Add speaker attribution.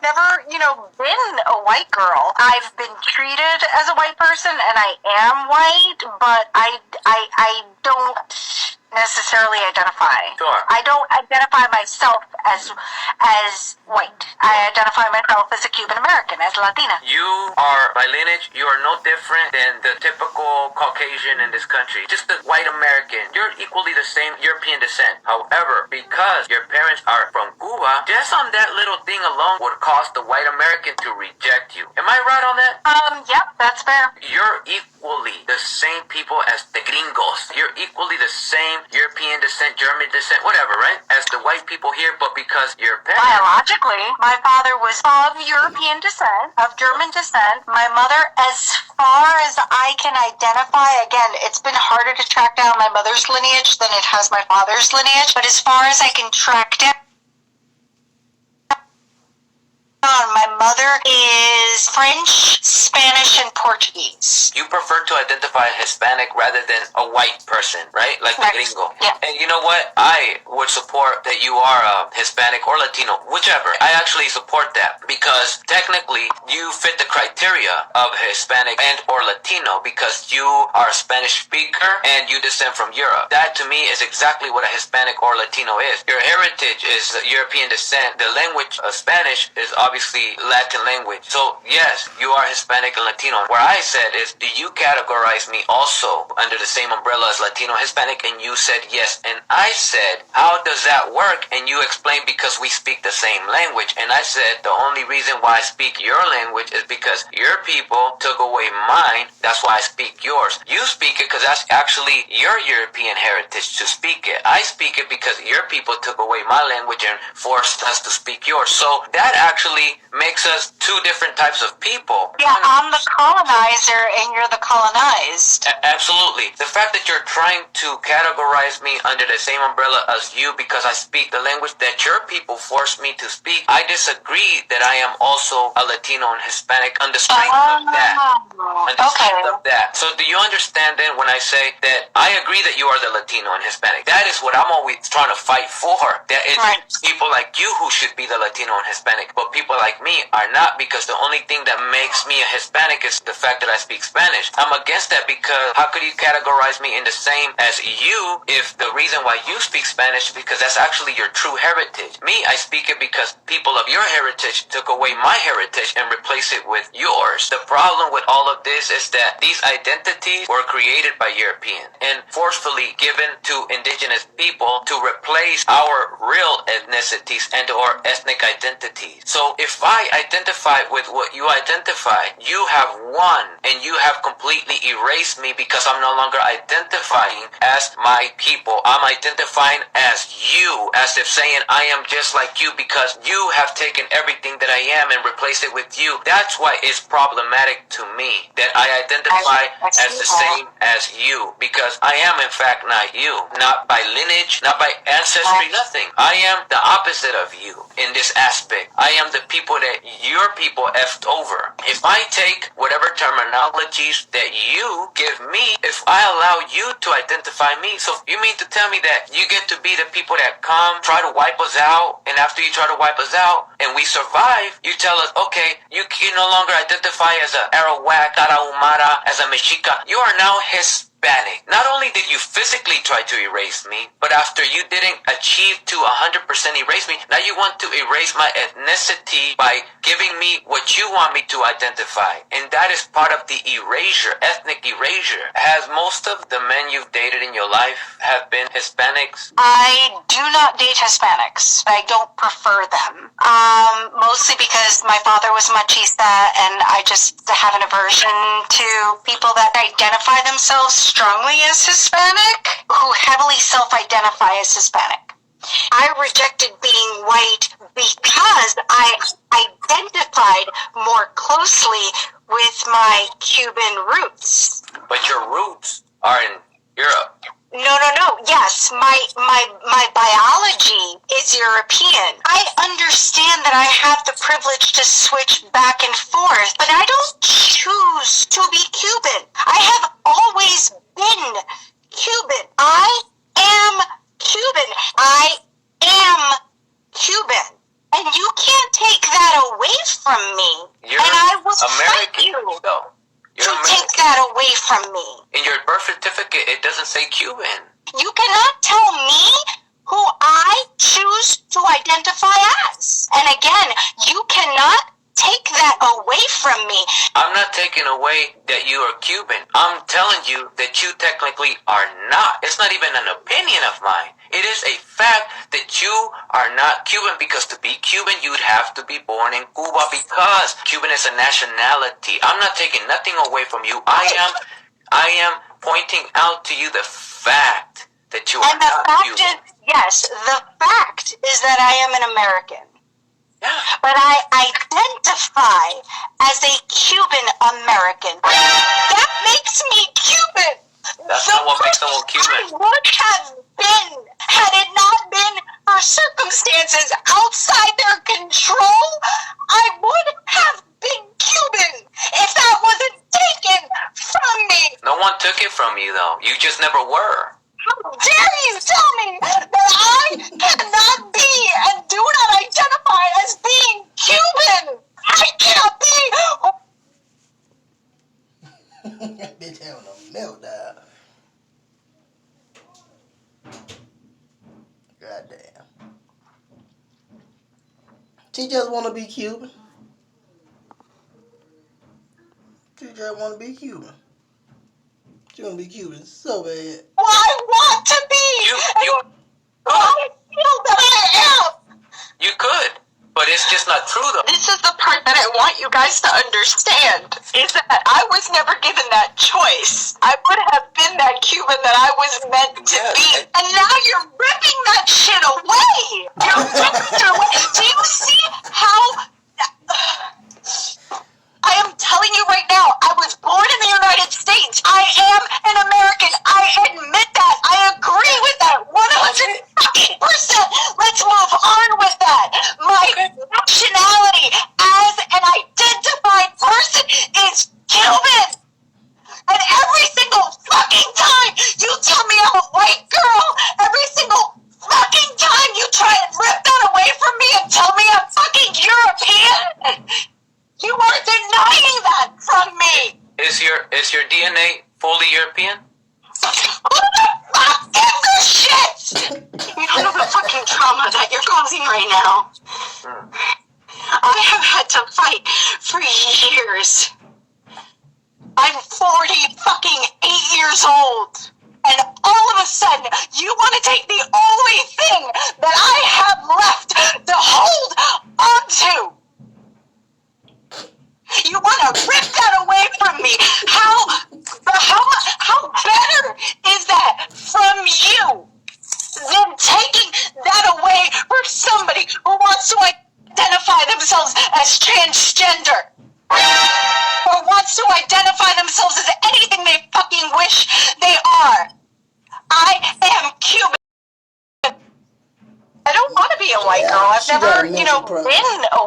Speaker 1: never, been a white girl. I've been treated as a white person, and I am white, but I don't necessarily identify.
Speaker 2: Sure.
Speaker 1: I don't identify myself as white. I identify myself as a Cuban American, as Latina.
Speaker 2: You are, by lineage, you are no different than the typical Caucasian in this country. Just the white American. You're equally the same European descent. However, because your parents are from Cuba, just on that little thing alone would cause the white American to reject you. Am I right on that?
Speaker 1: Yep, that's fair.
Speaker 2: You're equally the same people as the gringos. You're equally the same European descent, German descent, whatever, right? As the white people here, but because your parents...
Speaker 1: Biologically, my father was of European descent, of German descent. My mother, as far as I can identify, again, it's been harder to track down my mother's lineage than it has my father's lineage, but as far as I can track down, my mother is French, Spanish, and Portuguese.
Speaker 2: You prefer to identify Hispanic rather than a white person, right? Like the gringo.
Speaker 1: Yeah.
Speaker 2: And you know what? I would support that you are Hispanic or Latino, whichever. I actually support that because technically you fit the criteria of Hispanic and or Latino because you are a Spanish speaker and you descend from Europe. That to me is exactly what a Hispanic or Latino is. Your heritage is European descent. The language of Spanish is obviously Latin language. So yes, you are Hispanic and Latino. Where I said is, do you categorize me also under the same umbrella as Latino, Hispanic? And you said yes. And I said, how does that work? And you explained because we speak the same language. And I said, the only reason why I speak your language is because your people took away mine. That's why I speak yours. You speak it because that's actually your European heritage to speak it. I speak it because your people took away my language and forced us to speak yours. So that actually makes us two different types of people.
Speaker 1: Yeah, I'm the colonizer and you're the colonized.
Speaker 2: Absolutely. The fact that you're trying to categorize me under the same umbrella as you because I speak the language that your people forced me to speak, I disagree that I am also a Latino and Hispanic on the strength of that. On the strength of that. So do you understand then when I say that I agree that you are the Latino and Hispanic? That is what I'm always trying to fight for. That it's people like you who should be the Latino and Hispanic, but people like me are not, because the only thing that makes me a Hispanic is the fact that I speak Spanish. I'm against that because how could you categorize me in the same as you if the reason why you speak Spanish is because that's actually your true heritage. Me, I speak it because people of your heritage took away my heritage and replaced it with yours. The problem with all of this is that these identities were created by Europeans and forcefully given to indigenous people to replace our real ethnicities and or ethnic identities. So if I identify with what you identify, you have won and you have completely erased me because I'm no longer identifying as my people. I'm identifying as you, as if saying I am just like you because you have taken everything that I am and replaced it with you. That's why it's problematic to me that I identify as the same as you, because I am in fact not you, not by lineage, not by ancestry, nothing. I am the opposite of you in this aspect. I am the people that your people effed over. If I take whatever terminologies that you give me, if I allow you to identify me, so you mean to tell me that you get to be the people that come, try to wipe us out, and after you try to wipe us out, and we survive, you tell us, okay, you no longer identify as a Arawak, Tarahumara, as a Mexica. You are now Hispanic. Not only did you physically try to erase me, but after you didn't achieve to 100% erase me, now you want to erase my ethnicity by giving me what you want me to identify. And that is part of the erasure, ethnic erasure. Has most of the men you've dated in your life have been Hispanics?
Speaker 1: I do not date Hispanics. I don't prefer them. Mostly because my father was machista and I just have an aversion to people that identify themselves strongly as Hispanic, who heavily self-identify as Hispanic. I rejected being white because I identified more closely with my Cuban roots.
Speaker 2: But your roots are in Europe.
Speaker 1: No. Yes, my biology is European. I understand that I have the privilege to switch back and forth, but I don't choose to be Cuban. I have always been Cuban. I am Cuban. I am Cuban. And you can't take that away from me.
Speaker 2: You're
Speaker 1: and I will fight
Speaker 2: American,
Speaker 1: you
Speaker 2: though. You're
Speaker 1: to
Speaker 2: American.
Speaker 1: take that away from me.
Speaker 2: In your birth certificate, it doesn't say Cuban.
Speaker 1: You cannot tell me who I choose to identify as. And again, you cannot take that away from me.
Speaker 2: I'm not taking away that you are Cuban. I'm telling you that you technically are not. It's not even an opinion of mine. It is a fact that you are not Cuban, because to be Cuban, you'd have to be born in Cuba, because Cuban is a nationality. I'm not taking nothing away from you. I am pointing out to you the fact that you are
Speaker 1: And the
Speaker 2: not
Speaker 1: fact
Speaker 2: Cuban.
Speaker 1: is, yes, the fact is that I am an American.
Speaker 2: Yeah.
Speaker 1: But I identify as a Cuban American. That makes me Cuban.
Speaker 2: That's not what makes someone Cuban.
Speaker 1: I would have been, had it not been for circumstances outside their control, I would have been Cuban if that wasn't taken from me.
Speaker 2: No one took it from you, though. You just never were.
Speaker 1: How dare you tell me that I cannot be and do not identify as being Cuban? I can't be.
Speaker 3: Bitch having a meltdown. Goddamn. She just want to be Cuban. She just want to be Cuban. She want to be Cuban so bad.
Speaker 1: Well, I want to be. I feel that I am.
Speaker 2: You could, but it's just not true, though.
Speaker 1: This is the part that I want you guys to understand, is that I was never given that choice. I would have been that Cuban that I was meant to
Speaker 2: Yes,
Speaker 1: be. And now you're ripping that shit away. You're ripping it away. Do you see how... I am telling you right now, I was born in the United States. I am an American. I admit that. I agree with that 100%. Let's move on with that. My nationality as an identified person is Cuban. And every single fucking time you tell me I'm a white girl, every single fucking time you try and rip that away from me and tell me I'm fucking European, you are denying that from me.
Speaker 2: Is your DNA fully European?
Speaker 1: Who the fuck gives a shit? You don't know the fucking trauma that you're causing right now. I have had to fight for years. I'm 40 fucking 8 years old. And all of a sudden, you want to take the only thing that I have left to hold onto. You want to rip that away from me. How better is that from you than taking that away from somebody who wants to identify themselves as transgender? Or wants to identify themselves as anything they fucking wish they are. I am Cuban. I don't want to be a white girl. I've
Speaker 3: She got
Speaker 1: never,
Speaker 3: a mental problem.
Speaker 1: been a